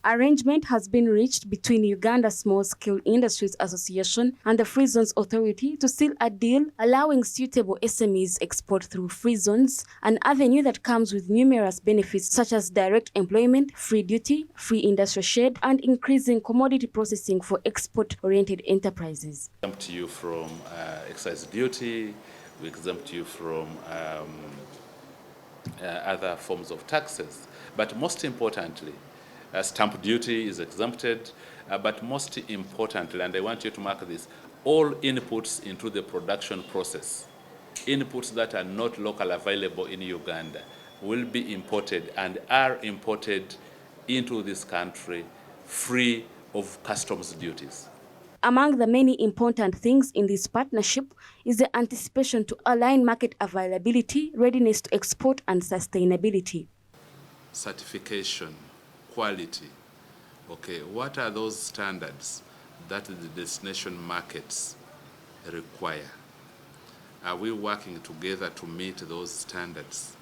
arrangement has been reached between Uganda Small-Scale Industries Association and the Free Zones Authority to seal a deal allowing suitable SMEs export through free zones, an avenue that comes with numerous benefits such as direct employment, free duty, free industrial shade, and increasing commodity processing for export-oriented enterprises. We exempt you from excise duty, we exempt you from other forms of taxes, but most importantly, stamp duty is exempted, but most importantly, and I want you to mark this, all inputs into the production process, inputs that are not locally available in Uganda, will be imported and are imported into this country free of customs duties. Among the many important things in this partnership is the anticipation to align market availability, readiness to export, and sustainability. Certification, quality. Okay, what are those standards that the destination markets require? Are we working together to meet those standards?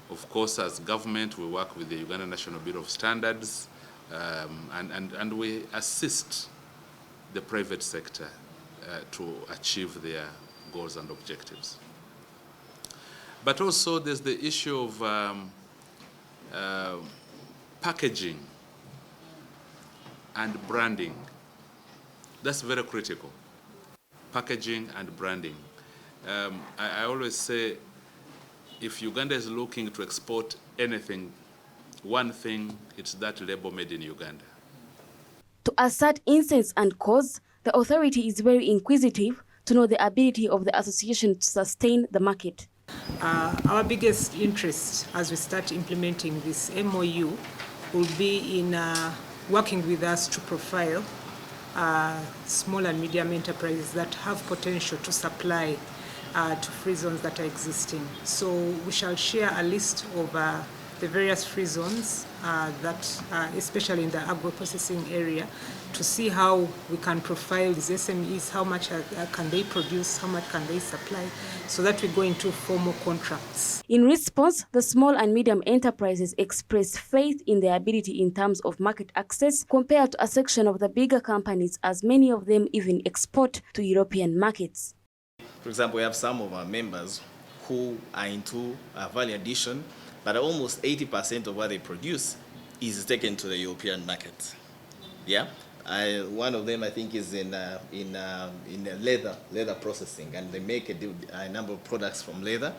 Of course, as government, we work with the Uganda National Bureau of Standards, and we assist the private sector to achieve their goals and objectives. But also there's the issue of packaging and branding. That's very critical. Packaging and branding. I always say, if Uganda is looking to export anything, one thing, it's that label made in Uganda. To assert incense and cause, the authority is very inquisitive to know the ability of the association to sustain the market. Our biggest interest as we start implementing this MOU will be in working with us to profile small and medium enterprises that have potential to supply to free zones that are existing. So we shall share a list of the various free zones that especially in the agro-processing area, to see how we can profile these SMEs, how much can they produce, how much can they supply, so that we go into formal contracts. In response, the small and medium enterprises express faith in their ability in terms of market access compared to a section of the bigger companies, as many of them even export to European markets. For example, we have some of our members who are into value addition, but almost 80% of what they produce is taken to the European market. Yeah, one of them I think is in leather processing, and they make a number of products from leather.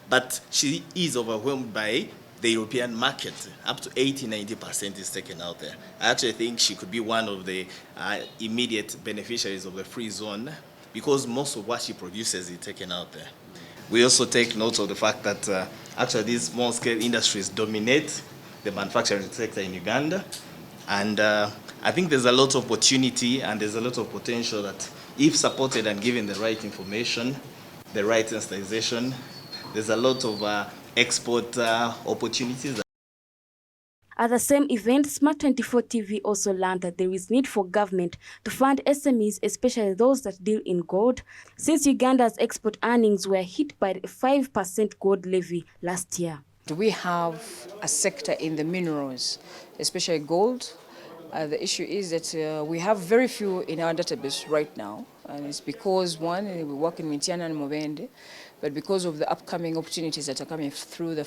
But she is overwhelmed by the European market. Up to 80–90% is taken out there. I actually think she could be one of the immediate beneficiaries of the free zone, because most of what she produces is taken out there. We also take note of the fact that actually these small-scale industries dominate the manufacturing sector in Uganda. And I think there's a lot of opportunity and there's a lot of potential that, if supported and given the right information, the right sensitization, there's a lot of export opportunities. At the same event, Smart24 TV also learned that there is need for government to fund SMEs, especially those that deal in gold, since Uganda's export earnings were hit by a 5% gold levy last year. We have a sector in the minerals, especially gold. The issue is that we have very few in our database right now, and it's because, one, we work in Mityana and Mubende, but because of the upcoming opportunities that are coming through the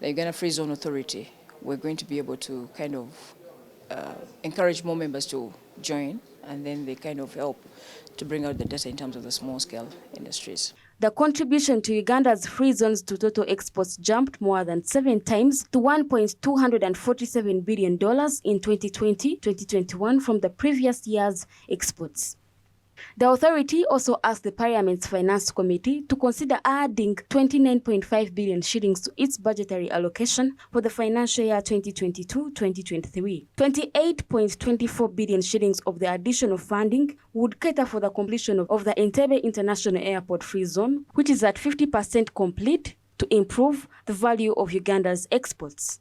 Uganda Free Zone Authority, we're going to be able to kind of encourage more members to join, and then they kind of help to bring out the data in terms of the small-scale industries. The contribution to Uganda's free zones to total exports jumped more than 7 times to $1.247 billion in 2020-2021 from the previous year's exports. The authority also asked the Parliament's Finance Committee to consider adding 29.5 billion shillings to its budgetary allocation for the financial year 2022-2023. 28.24 billion shillings of the additional funding would cater for the completion of the Entebbe International Airport Free Zone, which is at 50% complete, to improve the value of Uganda's exports.